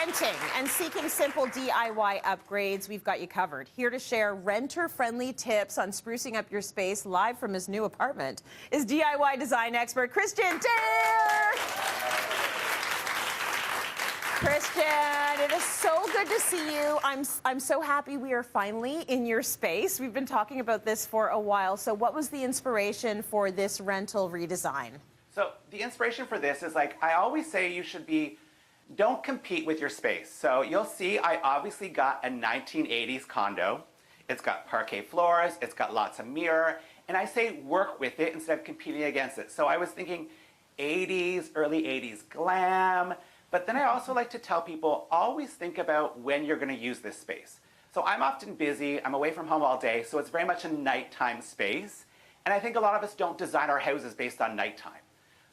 renting and seeking simple DIY upgrades, we've got you covered. Here to share renter-friendly tips on sprucing up your space live from his new apartment is DIY design expert Christian Dare. Christian, it is so good to see you. I'm so happy we are finally in your space. We've been talking about this for a while. So what was the inspiration for this rental redesign? So the inspiration for this is, like I always say, don't compete with your space. So you'll see I obviously got a 1980s condo. It's got parquet floors, it's got lots of mirror, and I say work with it instead of competing against it. So I was thinking 80s, early 80s glam, but then I also like to tell people, always think about when you're gonna use this space. So I'm often busy, I'm away from home all day, so it's very much a nighttime space. And I think a lot of us don't design our houses based on nighttime.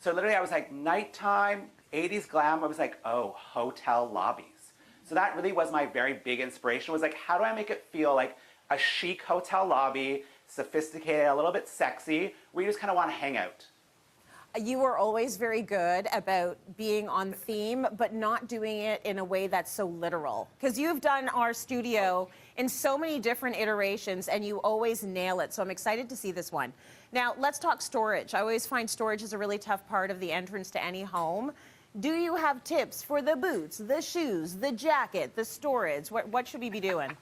So literally I was like, nighttime, 80s glam, I was like, oh, hotel lobbies. So that really was my very big inspiration, was like, how do I make it feel like a chic hotel lobby, sophisticated, a little bit sexy, where you just kind of want to hang out. You were always very good about being on theme, but not doing it in a way that's so literal. Because you've done our studio in so many different iterations, and you always nail it. So I'm excited to see this one. Now, let's talk storage. I always find storage is a really tough part of the entrance to any home. Do you have tips for the boots, the shoes, the jacket, the storage? What should we be doing?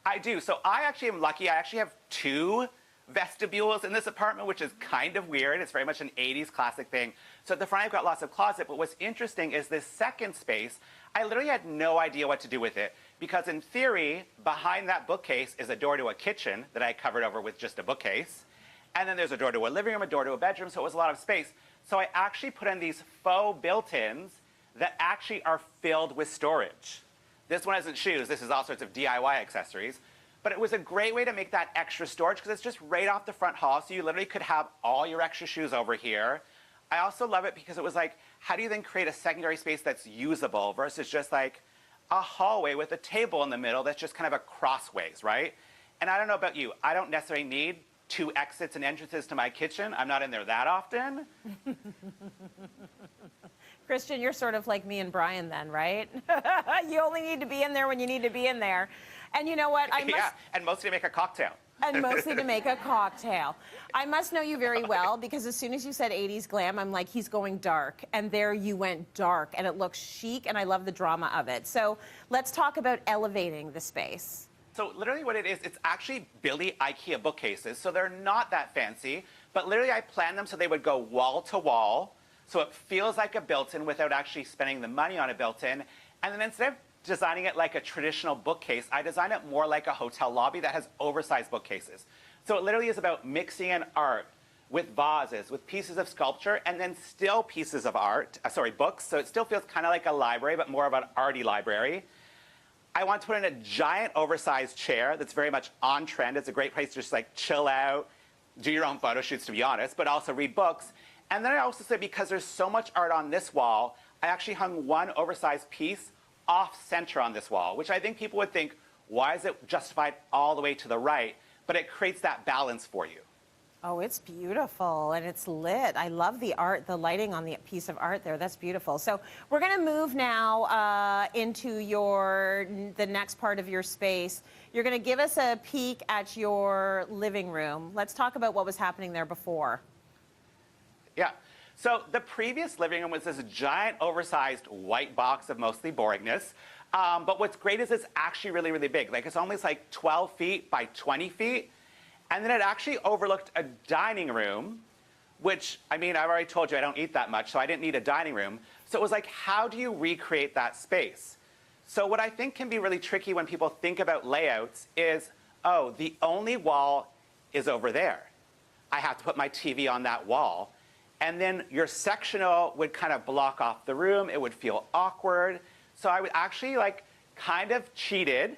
I do. So I actually am lucky. I actually have 2 vestibules in this apartment, which is kind of weird. It's very much an 80s classic thing. So at the front, I've got lots of closet, but what's interesting is this second space, I literally had no idea what to do with it, because in theory, behind that bookcase is a door to a kitchen that I covered over with just a bookcase. And then there's a door to a living room, a door to a bedroom, so it was a lot of space. So I actually put in these faux built-ins that actually are filled with storage. This one isn't shoes, this is all sorts of DIY accessories. But it was a great way to make that extra storage because it's just right off the front hall, so you literally could have all your extra shoes over here. I also love it because it was like, how do you then create a secondary space that's usable versus just like a hallway with a table in the middle that's just kind of a crossways, right? And I don't know about you, I don't necessarily need 2 exits and entrances to my kitchen. I'm not in there that often. Christian, you're sort of like me and Brian then, right? You only need to be in there when you need to be in there. And you know what? Yeah, and mostly to make a cocktail. And mostly to make a cocktail. I must know you very well, because as soon as you said 80s glam, I'm like, he's going dark. And there you went dark, and it looks chic, and I love the drama of it. So let's talk about elevating the space. So literally what it is, it's actually Billy IKEA bookcases. So they're not that fancy, but literally I planned them so they would go wall to wall. So it feels like a built-in without actually spending the money on a built-in. And then instead of designing it like a traditional bookcase, I designed it more like a hotel lobby that has oversized bookcases. So it literally is about mixing in art with vases, with pieces of sculpture, and then still pieces of art, books. So it still feels kind of like a library, but more of an arty library. I want to put in a giant oversized chair that's very much on trend. It's a great place to just like chill out, do your own photo shoots, to be honest, but also read books. And then I also said, because there's so much art on this wall, I actually hung one oversized piece off center on this wall, which I think people would think, why is it justified all the way to the right? But it creates that balance for you. Oh, it's beautiful, and it's lit. I love the art, the lighting on the piece of art there. That's beautiful. So we're going to move now into the next part of your space. You're going to give us a peek at your living room. Let's talk about what was happening there before. Yeah. So the previous living room was this giant, oversized white box of mostly boringness. But what's great is it's actually really, really big. Like, it's almost like 12 feet by 20 feet. And then it actually overlooked a dining room, which, I mean, I've already told you I don't eat that much, so I didn't need a dining room. So it was like, how do you recreate that space? So what I think can be really tricky when people think about layouts is, oh, the only wall is over there. I have to put my TV on that wall. And then your sectional would kind of block off the room. It would feel awkward. So I would actually kind of cheated.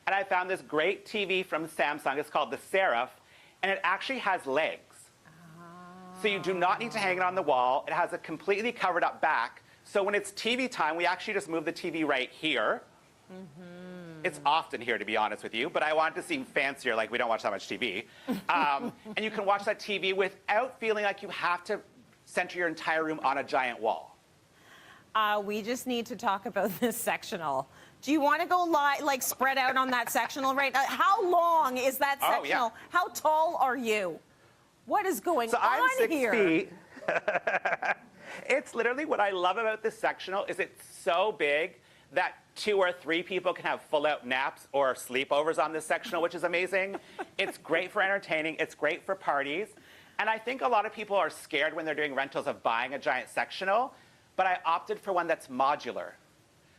And I found this great TV from Samsung. It's called the Seraph. And it actually has legs. So you do not need to hang it on the wall. It has a completely covered up back. So when it's TV time, we actually just move the TV right here. It's often here, to be honest with you, but I want it to seem fancier, like we don't watch that much TV. And you can watch that TV without feeling like you have to center your entire room on a giant wall. We just need to talk about this sectional. Do you want to go like spread out on that sectional right now? How long is that sectional? Yeah. How tall are you? What is going on I'm 6 here? feet. It's literally what I love about this sectional is it's so big that 2 or 3 people can have full-out naps or sleepovers on this sectional, which is amazing. It's great for entertaining. It's great for parties. And I think a lot of people are scared when they're doing rentals of buying a giant sectional, but I opted for one that's modular.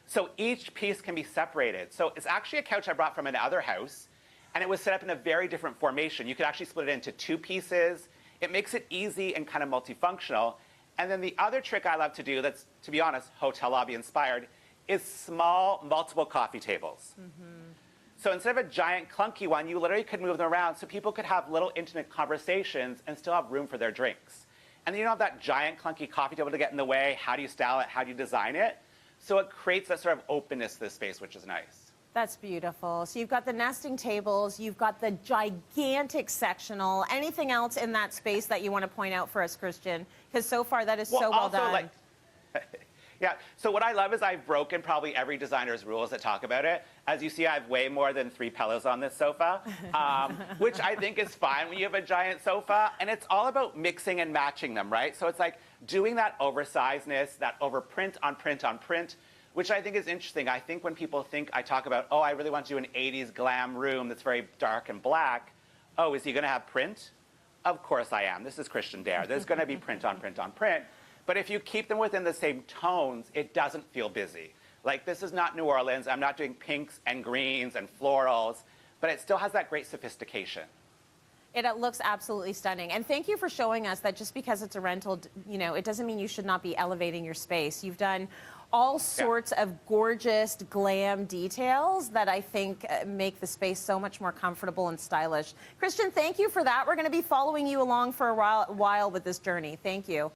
So each piece can be separated. So it's actually a couch I brought from another house, and it was set up in a very different formation. You could actually split it into 2 pieces. It makes it easy and kind of multifunctional. And then the other trick I love to do that's, to be honest, hotel lobby inspired, is small, multiple coffee tables. So instead of a giant clunky one, you literally could move them around so people could have little intimate conversations and still have room for their drinks. And then you don't have that giant clunky coffee table to get in the way. How do you style it? How do you design it? So it creates that sort of openness to the space, which is nice. That's beautiful. So you've got the nesting tables, you've got the gigantic sectional. Anything else in that space that you want to point out for us, Christian? Because so far that is so well done. Yeah, so what I love is I've broken probably every designer's rules that talk about it. As you see, I have way more than 3 pillows on this sofa, which I think is fine when you have a giant sofa. And it's all about mixing and matching them, right? So it's like doing that oversizedness, that overprint on print on print, which I think is interesting. I think when people think I talk about, oh, I really want to do an 80s glam room that's very dark and black. Oh, is he going to have print? Of course I am. This is Christian Dare. There's going to be print on print on print. But if you keep them within the same tones, it doesn't feel busy. Like, this is not New Orleans. I'm not doing pinks and greens and florals, but it still has that great sophistication. It looks absolutely stunning. And thank you for showing us that just because it's a rental, you know, it doesn't mean you should not be elevating your space. You've done all sorts of gorgeous glam details that I think make the space so much more comfortable and stylish. Christian, thank you for that. We're going to be following you along for a while with this journey. Thank you.